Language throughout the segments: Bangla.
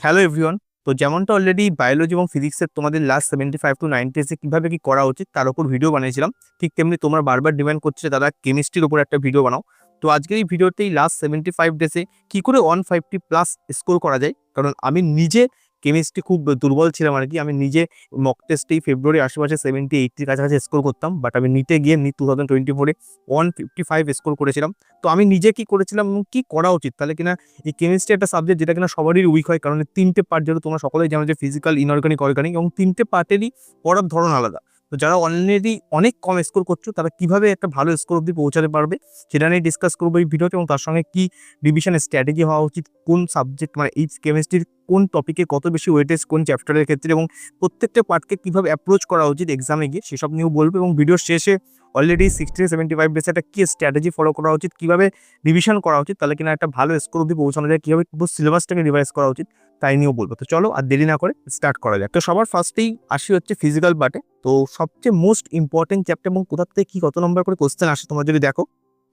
Hello everyone. তো যেমনটা অলরেডি বায়োলজি এবং ফিজিক্সের তোমাদের লাস্ট 75 to 90 এসে কিভাবে কি করা উচিত তার উপর ভিডিও বানিয়েছিলাম, ঠিক তেমনি তোমরা বারবার ডিমান্ড করছে দাদা কেমিস্ট্রির উপর একটা ভিডিও বানাও। তো আজকের এই ভিডিওতেই লাস্ট 75 ডেসে কি করে 150+ স্কোর করা যায়, কারণ আমি নিজে কেমিস্ট্রি খুব দুর্বল ছিলাম আর কি। আমি নিজে মক টেস্টেই ফেব্রুয়ারি আশেপাশে 70-80 কাছাকাছি স্কোর করতাম, বাট আমি নিতে গিয়ে 2024-এ 155 স্কোর করেছিলাম। তো আমি নিজে কি করেছিলাম এবং কি করা উচিত, তাহলে কিনা এই কেমিস্ট্রি একটা সাবজেক্ট যেটা কিনা সবারই উইক হয়, কারণ তিনটে পার্ট, যেটা তোমরা সকলেই জানো যে ফিজিক্যাল, ইনঅর্গানিক, অর্গানিক, এবং তিনটে পার্টেরই পড়ার ধরন আলাদা। তো যারা অলরেডি অনেক কম স্কোর করছো তারা কিভাবে একটা ভালো স্কোর অব্দি পৌঁছাতে পারবে সেটা নিয়ে ডিসকাস করবো এই ভিডিওতে, এবং তার সঙ্গে কি রিভিশন স্ট্র্যাটেজি হওয়া উচিত, কোন সাবজেক্ট মানে এই কেমিস্ট্রির কোন টপিকে কত বেশি ওয়েটেজ কোন চ্যাপ্টারের ক্ষেত্রে, এবং প্রত্যেকটা পার্টকে কিভাবে অ্যাপ্রোচ করা উচিত এক্সামে গিয়ে সেসব নিয়েও বলবো। এবং ভিডিওর শেষে অলরেডি 60-75 ডেসে একটা কি স্ট্র্যাটেজি ফলো করা উচিত, কিভাবে রিভিশন করা উচিত, তাহলে কিনা একটা ভালো স্কোর অব্দি পৌঁছানো যায়, কিভাবে পুরো সিলেবাসটাকে রিভাইজ করা উচিত তাই নিয়েও বলবো। তো চলো আর দেরি না করে স্টার্ট করা যাক। তো সবার ফার্স্টেই আসি হচ্ছে ফিজিক্যাল পার্টে। তো সবচেয়ে মোস্ট ইম্পর্টেন্ট চ্যাপ্টার এবং কোথা থেকে কি কত নম্বর করে কোশ্চেন আসে তোমরা যদি দেখো,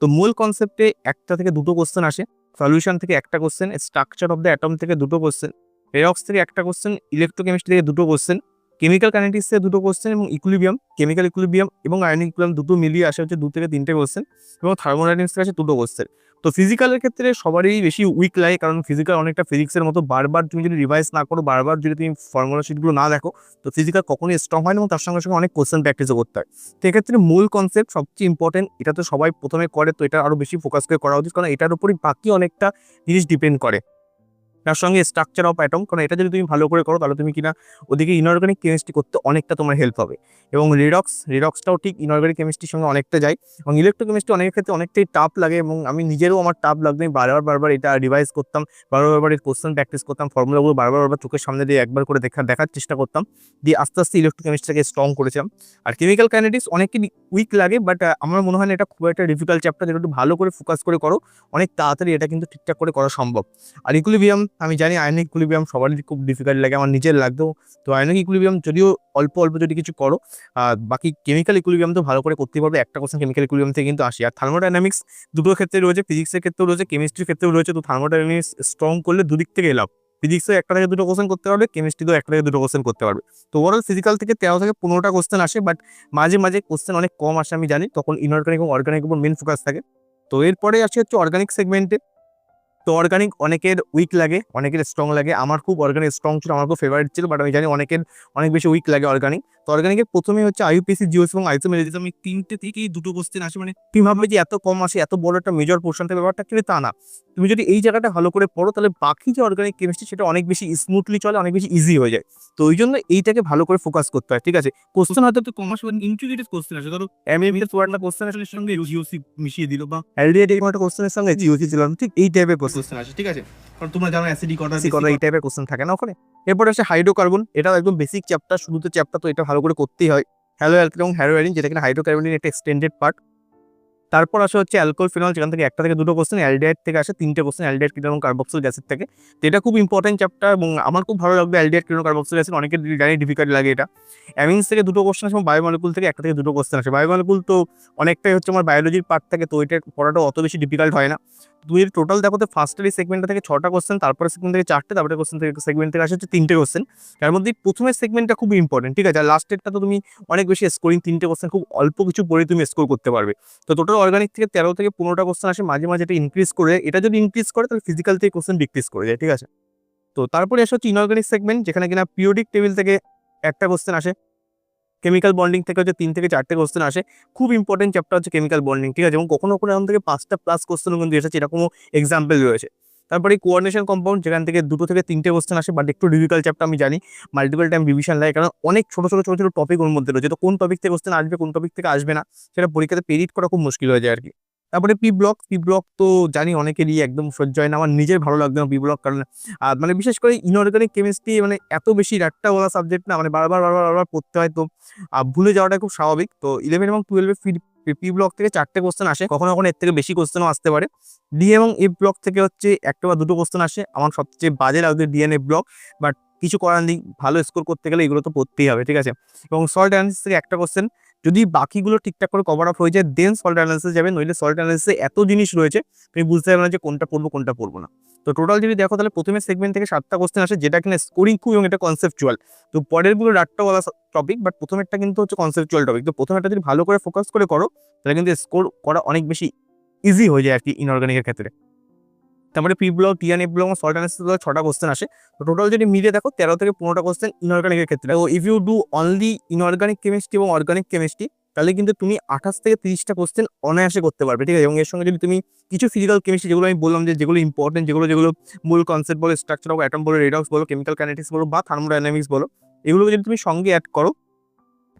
তো মূল কনসেপ্টে একটা থেকে দুটো কোশ্চেন আসে, সলিউশন থেকে একটা question, structure of the atom থেকে দুটো কোশ্চেন, রেডক্স থেকে একটা কোশ্চেন, ইলেকট্রোকেমিস্ট্রি থেকে দুটো কোশ্চেন, কেমিক্যাল কাইনেটিক্স থেকে দুটো কোশ্চেন, এবং ইকুইলিব্রিয়াম, কেমিক্যাল ইকুইলিব্রিয়াম এবং আয়নিক ইকুইলিব্রিয়াম দুটো মিলিয়ে আসে হচ্ছে 2 থেকে 3টে কোশ্চেন, এবং থার্মোডাইনামিক্স থেকে আসে দুটো কোশ্চেন। তো ফিজিক্যালের ক্ষেত্রে সবারই বেশি উইক লাগে, কারণ ফিজিক্যাল অনেকটা ফিজিক্সের মতো বারবার তুমি যদি রিভাইজ না করো, বারবার যদি তুমি ফর্মুলা শিটগুলো না দেখো, তো ফিজিক্যাল কখনোই স্ট্রং হয় না, এবং তার সঙ্গে সঙ্গে অনেক কোশ্চেন প্র্যাকটিসও করতে হয়। তো এক্ষেত্রে মূল কনসেপ্ট সবচেয়ে ইম্পর্টেন্ট, এটা তো সবাই প্রথমে করে, তো এটা আরও বেশি ফোকাস করে করা উচিত, কারণ এটার উপরই বাকি অনেকটা জিনিস ডিপেন্ড করে। তার সঙ্গে স্ট্রাকচার অফ অ্যাটম, কারণ এটা যদি তুমি ভালো করে করো তাহলে তুমি কিনা ওদিকে ইনঅর্গানিক কেমিস্ট্রি করতে অনেকটা তোমার হেল্প হবে। এবং রিডক্সটাও ঠিক ইনঅর্গানিক কেমিস্ট্রির সঙ্গে অনেকটা যায়। এবং ইলেকট্রোকেমিস্ট্রি অনেকের ক্ষেত্রে অনেকটাই টাফ লাগে, এবং আমি নিজেরও আমার টাফ লাগতো, আমি বারবার এটা রিভাইজ করতাম, বারবার এর কোশ্চেন প্র্যাকটিস করতাম, ফর্মুলাগুলো বারবার চোখের সামনে দিয়ে একবার করে দেখার চেষ্টা করতাম, দিয়ে আস্তে আস্তে ইলেকট্রোকেমিস্ট্রিকে স্ট্রং করেছিলাম। আর কেমিক্যাল কাইনেটিক্স অনেকই উইক লাগে, বাট আমার মনে হয় না এটা খুব একটা ডিফিকাল্ট চ্যাপ্টার, যেটা একটু ভালো করে ফোকাস করে করো অনেক তাড়াতাড়ি এটা কিন্তু ঠিকঠাক করে করা সম্ভব। আর ইকুইলিব্রিয়াম, আমি জানি আয়নিক ইকুইলিব্রিয়াম সবারই খুব ডিফিকাল্ট লাগে, আমার নিজের লাগতো। তো আয়নিক ইকুইলিব্রিয়াম যদিও অল্প যদি কিছু করো, বাকি কেমিক্যাল ইকুইলিব্রিয়াম তো ভালো করে করতে পারবে, একটা কোশ্চেন কেমিক্যাল ইকুইলিব্রিয়াম থেকে কিন্তু আসে। আর থার্মোডাইনামিক্স দুটোর ক্ষেত্রে রয়েছে, ফিজিক্সের ক্ষেত্রেও রয়েছে, কেমিস্ট্রির ক্ষেত্রেও রয়েছে। তো থার্মোডাইনামিক্স স্ট্রং করলে দুদিক থেকে লাভ, ফিজিক্সে একটা থেকে দুটো কোশ্চেন করতে পারবে, কেমিস্ট্রিতেও একটা থেকে দুটো কোশ্চেন করতে পারবে। তো ওভারঅল ফিজিক্যাল থেকে 13 থেকে 15টা কোশ্চেন আসে, বাট মাঝে মাঝে কোশ্চেন অনেক কম আসে আমি জানি, তখন ইনঅর্গানিক এবং অর্গানিক উপর মেন ফোকাস থাকে। তো এরপরে আসে হচ্ছে অর্গানিক সেগমেন্টে। তো অর্গানিক অনেকের উইক লাগে, অনেকের স্ট্রং লাগে। আমার খুব অর্গানিক স্ট্রং ছিল, আমার খুব ফেভারিট ছিল, বাট আমি জানি অনেকের অনেক বেশি উইক লাগে অর্গানিক। তো অর্গানিকের প্রথমেই হচ্ছে আইইউপিএসি, জিওসি এবং আইসোমেরিজম, এই তিনটে থেকেই দুটো কোশ্চেন আসে। মানে তুমি ভাববে যে এত কম আসে, এত বড় একটা মেজর পোর্শন থেকে, ব্যাপারটা কিন্তু তা না। তুমি যদি এই জায়গাটা ভালো করে পড়ো তাহলে বাকি যে অর্গানিক কেমিস্ট্রি সেটা অনেক বেশি স্মুথলি চলে, অনেক বেশি ইজি হয়ে যায়। তো ওই জন্য এইটাকে ভালো করে ফোকাস করতে হয়, ঠিক আছে। কোশ্চেন হয়তো একটু কমার্স বা ইন্টিগ্রেটেড কোশ্চেন আসে, ধরো এমএবিএস ওয়ার্ডটা কোশ্চেন আসলে সঙ্গে জিওসি মিশিয়ে দিল, বা এলডিএ একটা কোশ্চেনের সঙ্গে জিওসি ছিল, ঠিক এই টাইপের কোশ্চেন আসে, ঠিক আছে। কারণ তোমরা জানো অ্যাসিডিক অর্ডার এই টাইপের কোশ্চেন থাকে না ওখানে। এরপর আসে হাইড্রোকার্বন, এটাও একদম বেসিক চ্যাপ্টার, শুরুতে চ্যাপ্টার, তো এটা ভালো করে করতেই হয়। হ্যালো অ্যালকেন এবং হ্যালোয়ারিন, যেটা কিনা হাইড্রোকার্বনের একটা এক্সটেন্ডেড পার্ট। তারপর আসে হচ্ছে অ্যালকোহল ফিনল, যেখান থেকে একটা থেকে দুটো কোশ্চেন, অ্যালডিহাইড থেকে আসে 3টে কোশ্চেন, অ্যালডিহাইড, কিটোন এবং কার্বক্সিলিক অ্যাসিড থেকে। তো এটা খুব ইম্পর্টেন্ট চ্যাপ্টার, এবং আমার খুব ভালো লাগবে অ্যালডিহাইড, কিটোন, কার্বক্সিলিক অ্যাসিড, অনেকের জানি ডিফিকাল্ট লাগে এটা। অ্যামিনস থেকে দুটো কোশ্চেন আসে, এবং বায়োমলিকুল থেকে একটা থেকে দুটো কোশ্চেন আসে। বায়োমলিকুল তো অনেকটাই হচ্ছে আমার বায়োলজির পার্ট থাকে, তো এটা পড়াটা অত বেশি ডিফিকাল্ট হয় না। তুমি টোটাল দেখো তো ফার্স্টের এই সেগমেন্টটা থেকে 6টা কোশ্চেন, তারপরে সেগমেন্ট থেকে 4টে, তারপরে কোশ্চেন থেকে সেগমেন্ট থেকে আসে হচ্ছে 3টে কোশ্চেন। তার মধ্যে প্রথমের সেগমেন্টটা খুব ইম্পর্টেন্ট, ঠিক আছে। আর লাস্টেরটা তো তুমি অনেক বেশি স্কোরিং, 3টে কোশ্চেন খুব অল্প কিছু পড়ে তুমি স্কোর করতে পারবে। তো টোটাল অর্গানিক থেকে 13 থেকে 15টা কোশ্চেন আসে, মাঝে মাঝে এটা ইনক্রিজ করে, এটা যদি ইনক্রিজ করে তাহলে ফিজিক্যাল থেকে কোশ্চেন ডিক্রিজ করে যায়, ঠিক আছে। তো তারপরে আসে হচ্ছে ইনঅর্গানিক সেগমেন্ট, যেখানে কিনা পিরিয়ডিক টেবিল থেকে একটা কোশ্চেন আসে, কেমিক্যাল বন্ডিং থেকে হচ্ছে 3 থেকে 4টে কোশ্চেন আসে। খুব ইম্পর্টেন্ট চ্যাপ্টার হচ্ছে কেমিক্যাল বন্ডিং, ঠিক আছে। এবং কখনো এরকম থেকে 5টা প্লাস কোশ্চেনও কিন্তু এসেছে, এরকমও এক্সাম্পল রয়েছে। তারপরে কোঅর্ডিনেশন কম্পাউন্ড, যেখান থেকে 2 থেকে 3টে কোশ্চেন আসে, বাট একটু ডিফিকাল্ট চ্যাপ্টার আমি জানি, মাল্টিপল টাইম রিভিশন লাগে, কারণ অনেক ছোট টপিক ওর মধ্যে রয়েছে। তো কোন টপিক থেকে কোশ্চেন আসবে, কোন টপিক থেকে আসবে না, সেটা পরীক্ষাতে প্রেডিক্ট করা খুব মুশকিল হয়ে যায় আর কি। তারপরে পি ব্লক তো জানি অনেকেরই একদম সহ্য হয় না, আমার নিজের ভালো লাগবে না পি ব্লক, কারণ মানে বিশেষ করে ইনঅর্গানিক কেমিস্ট্রি মানে এত বেশি রাট্টাওয়ালা সাবজেক্ট না, মানে বারবার পড়তে হয়, তো ভুলে যাওয়াটা খুব স্বাভাবিক। তো 11 এবং 12 পি ব্লক থেকে 4টে কোশ্চেন আসে, কখনো এর থেকে বেশি কোশ্চেনও আসতে পারে। ডি এবং এফ ব্লক থেকে হচ্ছে একটা বা দুটো কোশ্চেন আসে, আমার সবচেয়ে বাজে লাগবে ডিএনএ ব্লক, বাট কিছু করার নেই, ভালো স্কোর করতে গেলে এগুলো তো পড়তেই হবে, ঠিক আছে। এবং সল্ট অ্যানালিসিস থেকে একটা কোশ্চেন, যদি বাকিগুলো ঠিকঠাক করে কভার আপ হয়ে যায় দেন সল্ট অ্যানালিসিস যাবে, নইলে সল্ট অ্যানালিসিসে এত জিনিস রয়েছে তুমি বুঝতে পারবে না যে কোনটা পড়বো কোনটা পড়বো না। তো টোটাল যদি দেখো তাহলে প্রথমে সেগমেন্ট থেকে 7টা কোশ্চেন আসে, যেটা কিনা স্কোরিং খুব এবং এটা কনসেপচুয়াল। তো পরের গুলো রাটটা বলা টপিক, বাট প্রথমেরটা কিন্তু হচ্ছে কনসেপচুয়াল টপিক। তো প্রথমেরটা যদি ভালো করে ফোকাস করে করো তাহলে কিন্তু স্কোর করা অনেক বেশি ইজি হয়ে যায় আর কি ইনঅর্গানিকের ক্ষেত্রে। তারপরে পি ব্লক, টিএনএ ব্লক, সল্ট অ্যানালিসিস 6টা কোশ্চেন আসে। তো টোটাল যদি মিলিয়ে দেখো 13 থেকে 15টা কোশ্চেন ইনঅর্গানিকের ক্ষেত্রে। তো if you do only inorganic chemistry এবং অর্গানিক কেমিস্ট্রি তাহলে কিন্তু তুমি 28 থেকে 30টা কোশ্চেন অনায়াসে করতে পারবে, ঠিক আছে। এবং এর সঙ্গে যদি তুমি কিছু ফিজিক্যাল কেমিস্ট্রি যেগুলো আমি বললাম যে যেগুলো ইম্পর্টেন্ট, যেগুলো মূল কনসেপ্ট বলো, স্ট্রাকচার অফ অ্যাটম বলো, রেডক্স বলো, কেমিক্যাল কাইনেটিক্স বলো বা থার্মোডাইনামিক্স বলো, এগুলোকে যদি তুমি সঙ্গে অ্যাড করো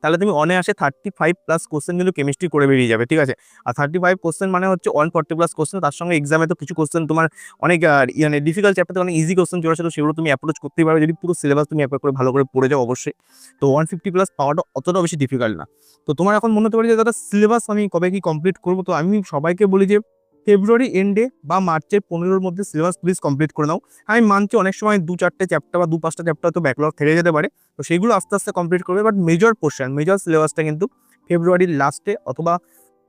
তাহলে তুমি অনায়াসে 35+ কোশ্চেন কিন্তু কেমিস্ট্রি করে বেরিয়ে যাবে, ঠিক আছে। আর 35 কোশ্চেন মানে হচ্ছে 140+ কোশ্চেন। তার সঙ্গে এক্সামে তো কিছু কোশ্চেন তোমার অনেক মানে ডিফিকাল্ট চ্যাপ্টার অনেক ইজি কোশ্চেন চলে আসে, তো সেগুলো তুমি অ্যাপ্রোচ করতেই পারবে যদি পুরো সিলেবাস তুমি অ্যাপ্লাই করে ভালো করে পড়ে যাও অবশ্যই। তো 150+ পাওয়াটা অতটাও বেশি ডিফিকাল্ট না। তো তোমার এখন মনে হতে পারে যে দাদা সিলেবাস আমি কবে কি কমপ্লিট করবো, তো আমি সবাইকে বলি যে ফেব্রুয়ারি এন্ডে বা মার্চের 15-র মধ্যে সিলেবাস প্লিজ কমপ্লিট করে নাও। আমি মানছি অনেক সময় 2-4টে চ্যাপ্টার বা 2-5টা চ্যাপ্টার তো ব্যাকলগ থেকে যেতে পারে, তো সেইগুলো আস্তে আস্তে কমপ্লিট করবে। বাট মেজর পোর্শন, মেজর সিলেবাসটা কিন্তু ফেব্রুয়ারির লাস্টে অথবা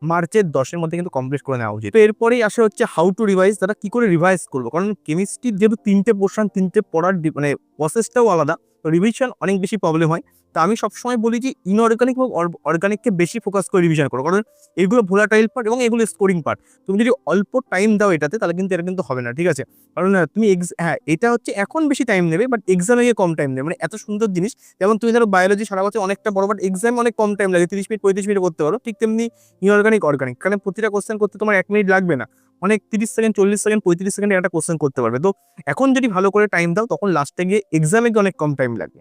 মার্চের 10-এর মধ্যে কিন্তু কমপ্লিট করে নেওয়া উচিত। তো এরপরেই আসে হচ্ছে হাউ টু রিভাইজ, তারা কি করে রিভাইজ করবো, কারণ কেমিস্ট্রির যেহেতু 3টে পোর্শন, 3টে পড়ার মানে প্রসেসটাও আলাদা, তো রিভিশন অনেক বেশি প্রবলেম হয়। তো আমি সবসময় বলি যে ইনঅর্গানিক এবং অর্গানিককে বেশি ফোকাস করে রিভিশন করো, কারণ এগুলো ভোলাটাইল পার্ট এবং এগুলো স্কোরিং পার্ট। তুমি যদি অল্প টাইম দাও এটাতে তাহলে কিন্তু এটা কিন্তু হবে না, ঠিক আছে। কারণ তুমি হ্যাঁ এটা হচ্ছে এখন বেশি টাইম নেবে বাট এক্সামে গিয়ে কম টাইম নেবে, মানে এত সুন্দর জিনিস। যেমন তুমি ধরো বায়োলজি সারা বছর অনেকটা বড়, বাট এক্সামে অনেক কম টাইম লাগে, 30 মিনিট 35 মিনিট করতে পারো। ঠিক তেমনি ইনঅর্গানিক অর্গানিক, কারণ প্রতিটা কোশ্চেন করতে তোমার 1 মিনিট লাগবে না, অনেক 30 সেকেন্ড 40 সেকেন্ড 35 সেকেন্ডে একটা কোশ্চেন করতে পারবে। তো এখন যদি ভালো করে টাইম দাও তখন লাস্টে গিয়ে এক্সামে গিয়ে অনেক কম টাইম লাগবে।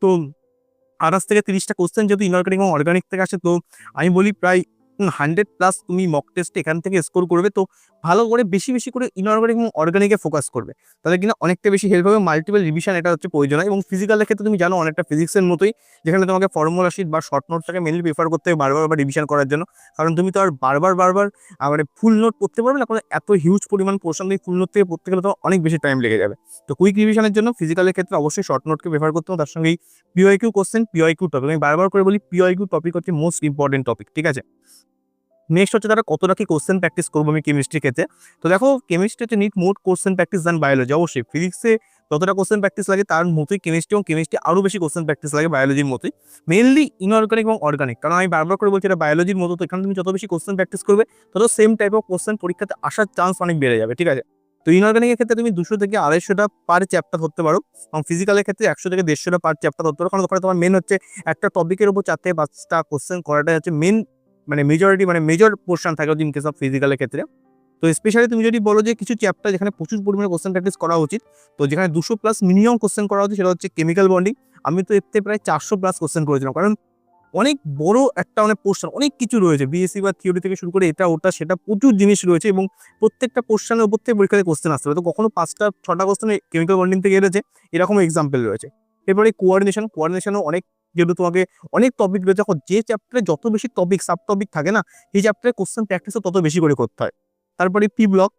তো 28 থেকে 30টা কোশ্চেন যদি ইনঅর্গানিক এবং অর্গানিক থেকে আসে, তো আমি বলি প্রায় 100+ তুমি মক টেস্ট এখান থেকে স্কোর করবে। তো ভালো করে বেশি বেশি করে ইনঅর্গানিক এবং অর্গানিকে ফোকাস করবে, তাহলে কিনা অনেকটা বেশি হেল্প হবে। মাল্টিপল রিভিশন এটা হচ্ছে প্রয়োজন হয়। এবং ফিজিক্যালের ক্ষেত্রে তুমি জানো অনেকটা ফিজিক্সের মতোই, যেখানে তোমাকে ফর্মুলা শিট বা শর্ট নোটটাকে মেনলি প্রিফার করতে হবে বারবার রিভিশন করার জন্য, কারণ তুমি তো আর বারবার মানে ফুল নোট পড়তে পারবে না, কারণ এত হিউজ পরিমাণ পোর্শন তুমি ফুল নোট থেকে পড়তে গেলে তো অনেক বেশি টাইম লেগে যাবে। তো কুইক রিভিশনের জন্য ফিজিক্যালের ক্ষেত্রে অবশ্যই শর্ট নোটকে প্রেফার করতে হবে, তার সঙ্গেই পিওআইকিউ কোশ্চেন, পিওআইকিউ টপিক। আমি বারবার করে বলি পিওআইকিউ টপিক হচ্ছে মোস্ট ইম্পর্টেন্ট টপিক, ঠিক আছে। নেক্সট হচ্ছে তারা কতটা কি কোশ্চেন প্র্যাকটিস করবো আমি কেমিস্ট্রির ক্ষেত্রে। তো দেখো কেমিস্ট্রি হচ্ছে নিট মোর কোশ্চেন প্র্যাকটিস দেন বায়োলজি। অবশ্যই ফিজিক্সে যতটা কোশ্চেন প্র্যাকটিস লাগে তার মতোই কেমিস্ট্রি, এবং কেমিস্ট্রি আরও বেশি কোশ্চেন প্র্যাকটিস লাগে বায়োলজির মতোই, মেনলি ইনঅর্গানিক এবং অর্গানিক। কারণ আমি বারবার করে বলছি এটা বায়োলজির মতো, তো এখানে তুমি যত বেশি কোশ্চেন প্র্যাকটিস করবে তত সেম টাইপ অফ কোশ্চেন পরীক্ষাতে আসার চান্স অনেক বেড়ে যাবে, ঠিক আছে। তো ইনঅর্গানিকের ক্ষেত্রে তুমি 200 থেকে 250টা পার চ্যাপ্টার ধরতে পারো, এবং ফিজিক্যালের ক্ষেত্রে 100 থেকে 150টা পার চ্যাপ্টার ধরতে পারো। কারণ ওখানে তোমার মেন হচ্ছে একটা টপিকের উপর 4 থেকে 5টা কোশ্চেন করাটাই হচ্ছে মেন, মানে মেজরিটি মানে মেজর পোর্শন থাকে ইন কেস অফ ফিজিক্যালের ক্ষেত্রে। তো স্পেশালি তুমি যদি বলো যে কিছু চ্যাপ্টার যেখানে প্রচুর পরিমাণে কোশ্চেন প্র্যাকটিস করা উচিত, তো যেখানে 200+ মিনিমাম কোশ্চেন করা উচিত সেটা হচ্ছে কেমিক্যাল বন্ডিং। আমি তো এতে প্রায় 400+ কোশ্চেন করেছিলাম, কারণ অনেক বড় একটা মানে পোর্শন, অনেক কিছু রয়েছে বিএসসি বা থিওরি থেকে শুরু করে এটা ওটা সেটা প্রচুর জিনিস রয়েছে, এবং প্রত্যেকটা পোর্শনের উপর থেকে পরীক্ষাতে কোশ্চেন আসতে হবে। তো কখনো 5টা 6টা কোশ্চেন কেমিক্যাল বন্ডিং থেকে এসেছে, এরকম এক্সাম্পল রয়েছে। এরপরে কোঅর্ডিনেশনও অনেক, যেহেতু তোমাকে অনেক টপিক রয়েছে, এখন যে চ্যাপ্টারে যত বেশি টপিক সাব টপিক থাকে না, এই চ্যাপ্টারে কোশ্চেন প্র্যাকটিসও তত বেশি করে করতে হয়। তারপরে পি ব্লক,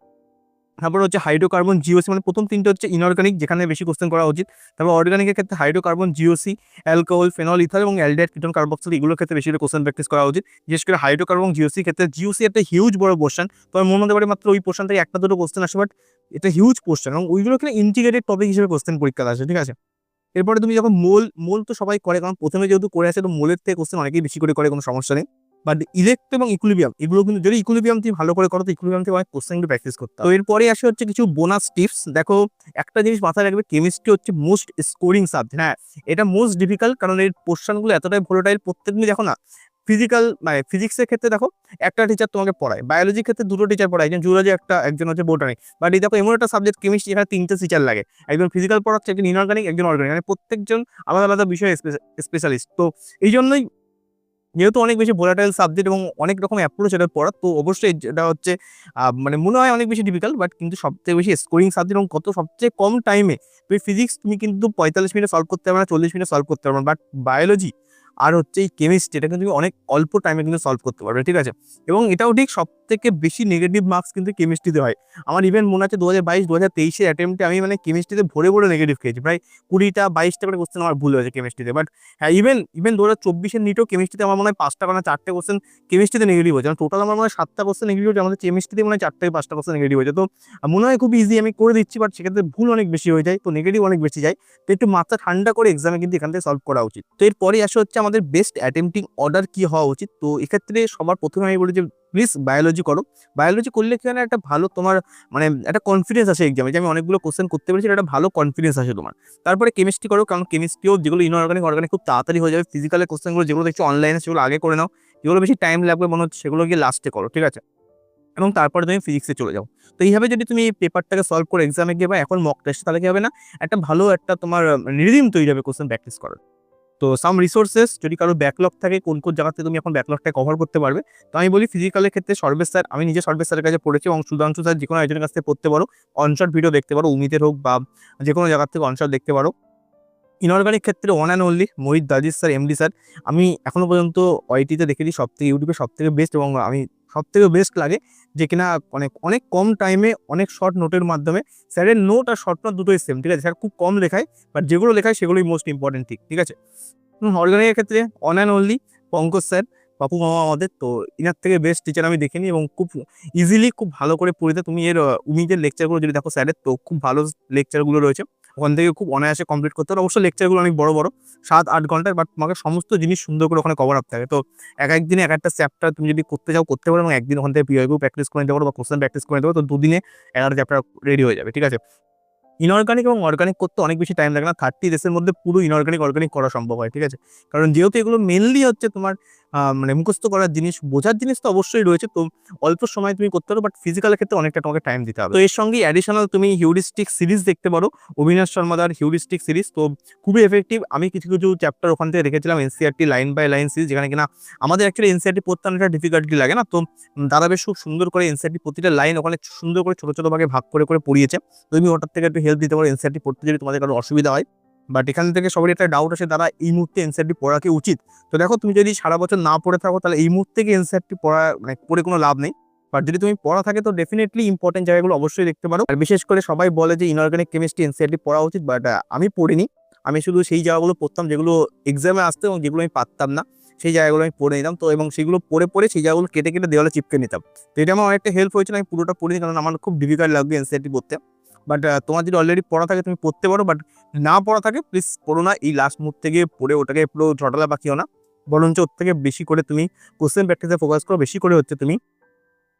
তারপর হচ্ছে হাইড্রোকার্বন, জিওসি, মানে প্রথম 3টে হচ্ছে ইনঅর্গানিক যেখানে বেশি কোশ্চেন করা উচিত। তারপর অর্গানিকের ক্ষেত্রে hydrocarbon, GOC, alcohol, phenol, ether এবং অ্যালডিহাইড, কিটোন, কার্বক্সিল, এগুলোর ক্ষেত্রে বেশি করে কোশ্চেন প্র্যাকটিস করা উচিত। বিশেষ করে হাইড্রোকার্বন জিওসির ক্ষেত্রে, জিওসি একটা হিউজ বড় পোর্শন, তোমার মনে হতে পারে মাত্র ওই পোর্শন থেকে 1টা 2টো কোশ্চেন আসে, বাট এটা হিউজ পোর্শন, এবং ওইগুলো কিন্তু ইন্টিগ্রেটেড টপিক হিসেবে কোশ্চেন পরীক্ষা আসে, ঠিক আছে। এরপরে তুমি যখন মোল তো সবাই করে, কারণ প্রথমে যেহেতু করে আছে, তো মোলের থেকে কোশ্চেন অনেকেই বেশি করে কোনো সমস্যা নেই। বাট ইলেক্ট্রো এবং ইকুইলিব্রিয়াম, এগুলো কিন্তু যদি ইকুইলিব্রিয়াম তুমি ভালো করে করো তো ইকুইলিব্রিয়াম থেকে অনেক কোশ্চেন কিন্তু প্র্যাকটিস করতে হবে। তো এরপরে আসে হচ্ছে কিছু বোনাস টিপস। দেখো একটা জিনিস মাথায় রাখবে, কেমিস্ট্রি হচ্ছে মোস্ট স্কোরিং সাবজেক্ট। হ্যাঁ, এটা মোস্ট ডিফিকাল্ট, কারণ এর পোর্শনগুলো এতটাই ভোলাটাইল। প্রত্যেকদিন দেখো না, ফিজিক্যাল মানে ফিজিক্সের ক্ষেত্রে দেখো একটা টিচার তোমাকে পড়ায়, বায়োলজির ক্ষেত্রে 2টো টিচার পড়ায়, একজন জুলজি একজন হচ্ছে বোটানি। বাট এই দেখো এমন একটা সাবজেক্ট কেমিস্ট্রি এখানে 3টে টিচার লাগে, একজন ফিজিক্যাল পড়াচ্ছে, একজন ইনঅর্গানিক, একজন অর্গানিক, মানে প্রত্যেকজন আলাদা আলাদা বিষয়ে স্পেশালিস্ট। তো এই জন্যই যেহেতু অনেক বেশি ভোলাটাইল সাবজেক্ট এবং অনেক রকম অ্যাপ্রোচ এটা পড়ার, তো অবশ্যই এটা হচ্ছে মানে মনে হয় অনেক বেশি ডিফিকাল্ট, বাট কিন্তু সবথেকে বেশি স্কোরিং সাবজেক্ট, এবং সবচেয়ে কম টাইমে তুমি ফিজিক্স তুমি কিন্তু 45 মিনিটে সলভ করতে পারবে না, 40 মিনিটে সলভ করতে পারবে না। বাট বায়োলজি আর হচ্ছে এই কেমিস্ট্রি, এটা কিন্তু তুমি অনেক অল্প টাইমে কিন্তু সলভ করতে পারবে, ঠিক আছে। এবং এটাও ঠিক সব থেকে বেশি নেগেটিভ মার্কস কিন্তু কেমিস্ট্রিতে হয়। আমার ইভেন মনে আছে 2022-2023 অ্যাটেম্পটে আমি মানে কেমিস্ট্রিতে ভরে ভরে নেগেটিভ খেয়েছি, প্রায় 20টা-22টা করে কোশ্চেন আমার ভুল হয়েছে কেমিস্ট্রিতে। বাট হ্যাঁ, ইভেন 2024-এর নিটেও কেমিস্ট্রিতে আমার মনে হয় 5টা না 4টে কোশ্চেন কেমিস্ট্রিতে নেগেটিভ হয়েছে। টোটাল আমার মনে হয় 7টা কোশ্চেন নেগেটিভ হয়েছে, আমাদের কেমিস্ট্রিতে মনে হয় 4-5টা কোশ্চেন নেগেটিভ হয়েছে। তো মনে হয় খুব ইজি আমি করে দিচ্ছি, বাট সেক্ষেত্রে ভুল অনেক বেশি হয়ে যায়, তো নেগেটিভ অনেক বেশি যায়। তো একটু মাথা ঠান্ডা করে এক্সামে কিন্তু এখান থেকে সলভ করা উচিত। তো এরপরে আসে হচ্ছে আমাদের বেস্ট অ্যাটেম্পটিং অর্ডার কি হওয়া উচিত। তো এক্ষেত্রে সবার প্রথমে আমি বলি যে প্লিজ বায়োলজি করো। বায়োলজি করলে কি হয় না, একটা ভালো তোমার মানে একটা কনফিডেন্স আসে এক্সামে, যে আমি অনেকগুলো কোশ্চেন করতে পেরেছি, একটা ভালো কনফিডেন্স আসে তোমার। তারপরে কেমিস্ট্রি করো, কারণ কেমিস্ট্রিও যেগুলো ইনঅর্গানিক অর্গানিক খুব তাড়াতাড়ি হয়ে যাবে। ফিজিক্যালের কোশ্চেনগুলো যেগুলো দেখছো অনলাইনে সেগুলো আগে করে নাও, যেগুলো বেশি টাইম লাগবে মনে হচ্ছে সেগুলো গিয়ে লাস্টে করো, ঠিক আছে। এবং তারপরে তুমি ফিজিক্সে চলে যাও। তো এইভাবে যদি তুমি এই পেপারটাকে সলভ করে এক্সামে গিয়ে বা এখন মক টেস্ট, তাহলে কি হবে না, একটা ভালো একটা তোমার রিদিম তৈরি হবে কোশ্চেন প্র্যাকটিস করার। তো সাম রিসোর্সেস, যদি কারো ব্যাকলগ থাকে, কোন জায়গাতে তুমি এখন ব্যাকলগটা কভার করতে পারবে। তো আমি বলি ফিজিক্যালের ক্ষেত্রে সর্বেশ স্যার, আমি নিজে সর্বেশ স্যারের কাছে পড়েছি, এবং সুধাংশু স্যার যে কোনো একজনের কাছ থেকে পড়তে পারো। অনশট ভিডিও দেখতে পারো, উমিতের হোক বা যে কোনো জায়গার থেকে অনশট দেখতে পারো। ইনঅর্গানিক ক্ষেত্রে ওয়ান অ্যান্ড অনলি মোহিত দাজিজ স্যার, এমডি স্যার, আমি এখনো পর্যন্ত ওয়াইটিতে দেখেছি সবথেকে, ইউটিউবে সবথেকে বেস্ট, এবং আমি সবথেকে বেস্ট লাগে যে কিনা অনেক অনেক কম টাইমে অনেক শর্ট নোটের মাধ্যমে, স্যারের নোট আর শর্ট নোট দুটোই সেম, ঠিক আছে। স্যার খুব কম লেখায়, বাট যেগুলো লেখায় সেগুলোই মোস্ট ইম্পর্টেন্ট, ঠিক আছে। অর্গানিকের ক্ষেত্রে on and only Pankaj sir, Papu মামা আমাদের, তো ইনার থেকে বেস্ট টিচার আমি দেখিনি, এবং খুব ইজিলি খুব ভালো করে পড়িতে তুমি এর উমিদের লেকচারগুলো যদি দেখো স্যারের, তো খুব ভালো লেকচারগুলো রয়েছে, ওখান থেকে খুব অনায়াসে কমপ্লিট করতে পারো। অবশ্য লেকচারগুলো অনেক বড় বড়, 7-8 ঘন্টার, বাট তোমাকে সমস্ত জিনিস সুন্দর করে ওখানে কভার আপ থাকে। তো এক দিনে এক একটা চ্যাপ্টার তুমি যদি করতে চাও করতে পারো, এবং একদিন ওখান থেকে পিওয়াইকিউ প্র্যাকটিস করে নিতে পারো বা কোশ্চেন প্র্যাকটিস করে নিতে পারো, তো দুদিনে 11 চ্যাপ্টার রেডি হয়ে যাবে, ঠিক আছে। ইনঅর্গানিক এবং অর্গানিক করতে অনেক বেশি টাইম লাগে না, 30 ডেজের মধ্যে পুরো ইনঅর্গানিক অর্গানিক করা সম্ভব হয়, ঠিক আছে। কারণ যেহেতু এগুলো মেনলি হচ্ছে তোমার মানে মুখস্থ করার জিনিস, বোঝার জিনিস তো অবশ্যই রয়েছে, তো অল্প সময় তুমি করতে পারো, বাট ফিজিক্যালের ক্ষেত্রে অনেকটা তোমাকে টাইম দিতে হবে। তো এর সঙ্গে অ্যাডিশনাল তুমি হিউরিস্টিক সিরিজ দেখতে পারো, অবিনাশ শর্মাদার হিউরিস্টিক সিরিজ, তো খুবই এফেক্টিভ। আমি কিছু কিছু চ্যাপ্টার ওখান থেকে রেখেছিলাম, NCERT line by line series, যেখানে কিনা আমাদের অ্যাকচুয়ালি এনসিআরটি পড়তে অনেকটা ডিফিকাল্টি লাগে না, তো তারা বেশ খুব সুন্দর করে এনসিআরটি প্রতিটা লাইন ওখানে সুন্দর করে ছোটো ছোটো ভাগে ভাগ করে পড়িয়েছে। তুমি ওটার থেকে একটু হেল্প দিতে পারো এনসিআরটি পড়তে, যদি তোমাদের কারো অসুবিধা হয়। বাট এখান থেকে সবারই একটা ডাউট আসে, তারা এই মুহূর্তে এনসিআরটি পড়া কি উচিত। তো দেখো, তুমি যদি সারা বছর না পড়ে থাকো, তাহলে এই মুহূর্তে কি এনসিআরটি পড়া মানে পড়ে কোনো লাভ নেই। বাট যদি তুমি পড়া থাকে, তো ডেফিনেটলি ইম্পর্টেন্ট জায়গাগুলো অবশ্যই দেখতে পারো। আর বিশেষ করে সবাই বলে যে ইনঅর্গানিক কেমিস্ট্রি এনসিআরটি পড়া উচিত, বাট আমি পড়িনি। আমি শুধু সেই জায়গাগুলো পড়তাম যেগুলো এক্সামে আসতো, এবং যেগুলো আমি পারতাম না সেই জায়গাগুলো আমি পড়ে নিতাম। তো এবং সেগুলো পড়ে সেই জায়গাগুলো কেটে দেওয়ালে চিপকে নিতাম। তো এটা আমার অনেকটা হেল্প হয়েছিল, আমি পুরোটা পড়িনি, কারণ আমার খুব ডিফিকাল্ট লাগবে এনসিআরটি পড়তে। বাট তোমার যদি অলরেডি পড়া থাকে তুমি পড়তে পারো, বাট না পড়া থাকে প্লিজ পড়ো না। এই লাস্ট মুহূর্তে গিয়ে পড়ে ওটাকে পুরো ঝটালা পাকিও না, বরঞ্চ ওর থেকে বেশি করে তুমি কোশ্চেন প্র্যাকটিসে ফোকাস করো, বেশি করে হচ্ছে তুমি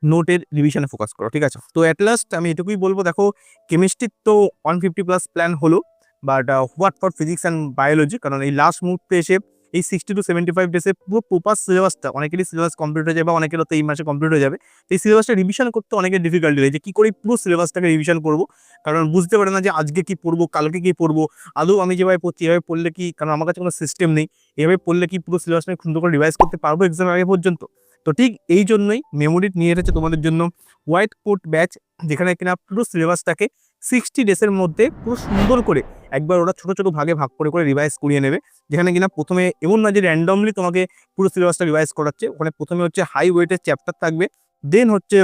নোটের রিভিশনে ফোকাস করো, ঠিক আছে। তো অ্যাট লাস্ট আমি এটুকুই বলবো, দেখো কেমিস্ট্রির তো 150+ প্ল্যান হলো, but what for physics and biology, কারণ এই লাস্ট মুহূর্তে এসে এই 60 to 75 ডেসে পুরো প্রপার সিলেবাসটা, অনেকেরই সিলেবাস কমপ্লিট হয়ে যাবে, বা অনেকের তো এই মাসে কমপ্লিট হয়ে যাবে। এই সিলেবাসটা রিভিশন করতে অনেকের ডিফিকাল্টি হয়, যে কী করে পুরো সিলেবাসটাকে রিভিশন করবো, কারণ বুঝতে পারে না যে আজকে কি পড়বো, কালকে কি পড়বো, আদৌ আমি যেভাবে পড়ছি এভাবে পড়লে কি, কারণ আমার কাছে কোনো সিস্টেম নেই, এভাবে পড়লে কি পুরো সিলেবাসটা সুন্দর করে রিভাইজ করতে পারবো এক্সামের আগে পর্যন্ত। তো ঠিক এই জন্যই মেমোরিট নিয়ে এসেছে তোমাদের জন্য হোয়াইট কোট ব্যাচ, যেখানে কিনা পুরো সিলেবাসটাকে 60 ডেসের মধ্যে পুরো সুন্দর করে একবার ওরা ছোটো ছোটো ভাগে ভাগ করে রিভাইজ করিয়ে নেবে। যেখানে কিনা প্রথমে এমন না যে র্যান্ডমলি তোমাকে পুরো সিলেবাসটা রিভাইজ করাচ্ছে, ওখানে প্রথমে হচ্ছে হাই ওয়েটের চ্যাপ্টার থাকবে, দেন হচ্ছে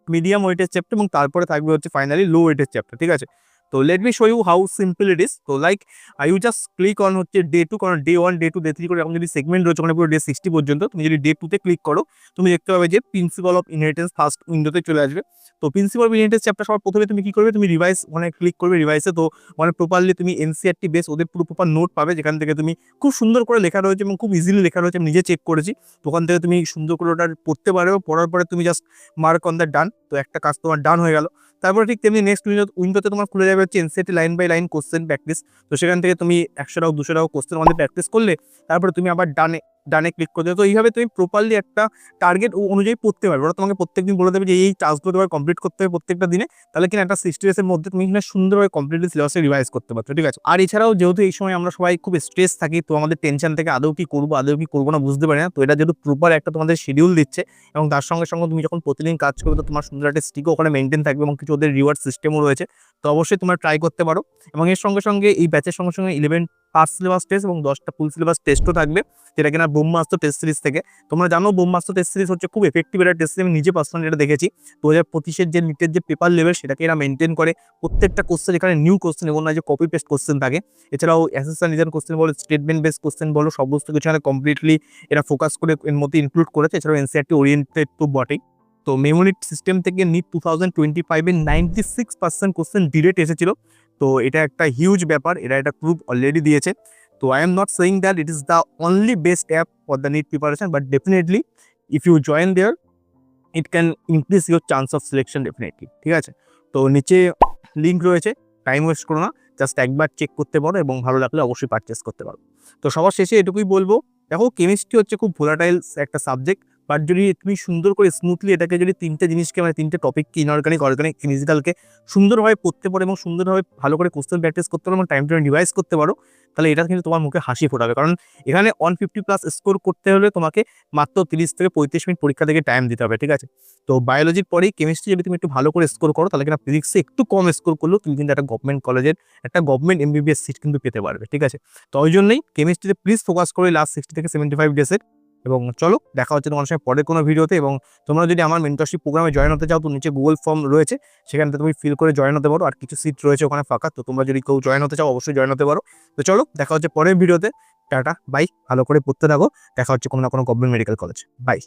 মিডিয়াম ওয়েটের চ্যাপ্টার, এবং তারপরে থাকবে হচ্ছে ফাইনালি লো ওয়েটের চ্যাপ্টার, ঠিক আছে। তো let me show you how simple it is. তো like you just click on হচ্ছে ডে 2, কারণ ডে 1, ডে 2, ডে 3 করে এখন যদি সেগমেন্ট রয়েছে ওখানে পুরো ডে 60 পর্যন্ত। তুমি যদি ডে 2-তে ক্লিক করো, তুমি দেখতে পাবে যে প্রিন্সিপাল অফ ইনহেরিটেন্স ফার্স্ট উইন্ডোতে চলে আসবে। তো প্রিন্সিপাল অফ ইনহেরিটেন্স চ্যাপ্টার সবার প্রথমে তুমি কি করবে, তুমি রিভাইজ ওখানে ক্লিক করবে, রিভাইসে তো মানে প্রপারলি তুমি এনসিআরটি বেস ওদের পুরো প্রপার নোট পাবে, যেখান থেকে তুমি খুব সুন্দর করে লেখা রয়েছে এবং খুব ইজিলি লেখা রয়েছে, আমি নিজে চেক করেছি। তো ওখান থেকে তুমি সুন্দর করে ওটা পড়তে পারবে, পড়ার পরে তুমি জাস্ট মার্ক অন দ্য ডান, তো একটা কাজ তোমার ডান হয়ে গেল। তারপরে ঠিক তেমনি নেক্সট উইন্ডোতে তোমার খুলে যাবে হচ্ছে NCERT line by line question practice. তো সেখান থেকে তুমি 100টাও 200টাও কোশ্চেন আমাদের প্র্যাকটিস করলে, তারপরে তুমি আবার ডানে ক্লিক করে দেবে। তো এইভাবে তুমি প্রপারলি একটা টার্গেট অনুযায়ী পড়তে পারবে। ওরা তোমাকে প্রত্যেকদিন বলে দেবে যে এই টাস্কগুলো তোমার কমপ্লিট করতে হবে প্রত্যেকটা দিনে, তাহলে কিনা একটা 60 ডেজের মধ্যে তুমি কিনা সুন্দরভাবে কমপ্লিটলি সিলেবাসে রিভাইজ করতে পারছো, ঠিক আছে। আর এছাড়াও যেহেতু এই সময় আমরা সবাই খুব স্ট্রেস থাকি, তো আমাদের টেনশন থেকে আদৌ কি করবো না বুঝতে পারি না। তো এটা যেহেতু প্রপার একটা তোমাদের শিডিউল দিচ্ছে, এবং তার সঙ্গে সঙ্গে তুমি যখন প্রতিদিন কাজ করবে, তো তোমার সুন্দর একটা স্টিকও ওখানে মেনটেন থাকবে, এবং কিছু ওদের রিওয়ার্ড সিস্টেমও রয়েছে। তো অবশ্যই তোমরা ট্রাই করতে পারো। এবং এর সঙ্গে সঙ্গে এই ব্যাচের সঙ্গে 11 পার্ট সিলেবাস টেস্ট এবং 10টা ফুল সিলেবাস টেস্টও থাকবে, যেটা কিনা ব্রহ্মাস্ত্র টেস্ট সিরিজ থেকে। তোমরা জানো ব্রহ্মাস্ত্র টেস্ট সিরিজ হচ্ছে খুব এফেক্টিভ একটা টেস্ট, আমি নিজে পার্সোনালি এটা দেখেছি। 2025-এর যে নিটের যে পেপার লেভেল সেটাকে এরা মেনটেন করে। প্রত্যেকটা কোশ্চেন এখানে নিউ কোশ্চেন এবং না যে কপি পেস্ট কোশ্চেন থাকে। এছাড়াও অ্যাসেসমেন্ট রিজন কোশ্চেন বলো, স্টেটমেন্ট বেস কোশ্চেন বলো, সমস্ত কিছু এখানে কমপ্লিটলি এরা ফোকাস করে এর মধ্যে ইনক্লুড করেছে। এছাড়াও এনসিইআরটি ওরিয়েন্টেড তো বটেই। তো মেমোরি সিস্টেম থেকে নিট 2025-এর 96% কোশ্চেন ডিরেক্ট এসেছিল। তো এটা একটা হিউজ ব্যাপার, এরা এটা প্রুফ অলরেডি দিয়েছে। তো I am not saying that it is the only best app for the NEET preparation, but definitely if you join there it can increase your chance of selection definitely. ঠিক আছে, তো নিচে লিঙ্ক রয়েছে, টাইম ওয়েস্ট করো না, জাস্ট একবার চেক করতে পারো এবং ভালো লাগলে অবশ্যই পারচেস করতে পারো। তো সবার শেষে এটুকুই বলবো, দেখো কেমিস্ট্রি হচ্ছে খুব ভোলাটাইল একটা সাবজেক্ট, বাট যদি তুমি সুন্দর করে স্মুথলি এটাকে যদি তিনটে জিনিসকে মানে তিনটে টপিককে ইনঅর্গানিক, অর্গানিক, ফিজিক্যালকে সুন্দরভাবে পড়তে পারো এবং সুন্দরভাবে ভালো করে কোশ্চেন প্র্যাকটিস করতে পারো এবং টাইম টু টাইম রিভাইজ করতে পারো, তাহলে এটা কিন্তু তোমার মুখে হাসি ফোটাবে। কারণ এখানে 150+ স্কোর করতে হলে তোমাকে মাত্র 30 থেকে 35 মিনিট পরীক্ষা থেকে টাইম দিতে হবে। ঠিক আছে, তো বায়োলজির পরেই কেমিস্ট্রি যদি তুমি একটু ভালো করে স্কোর করো, তাহলে কিনা ফিজিক্সে একটু কম স্কোর করলেও তুমি কিন্তু একটা গভর্নমেন্ট কলেজের একটা গভর্নমেন্ট MBBS সিট কিন্তু পেতে পারবে। ঠিক আছে, তো ওই জন্যই কেমিস্ট্রিতে প্লিজ ফোকাস করে লাস্ট 60 থেকে 75 ডেজের। এবং চলো দেখা হচ্ছে তোমার সঙ্গে পরের কোনো ভিডিওতে। এবং তোমরা যদি আমার মেন্টরশিপ প্রোগ্রামে জয়েন হতে চাও, তো নিচে গুগল ফর্ম রয়েছে, সেখান থেকে তুমি ফিল করে জয়েন হতে পারো। আর কিছু সিট রয়েছে ওখানে ফাঁকা, তো তোমরা যদি কেউ জয়েন হতে চাও অবশ্যই জয়েন হতে পারো। তো চলো দেখা হচ্ছে পরের ভিডিওতে। টাটা বাই, ভালো করে পড়তে থাকো, দেখা হচ্ছে কোনো না কোনো গভর্নমেন্ট মেডিকেল কলেজ। বাই।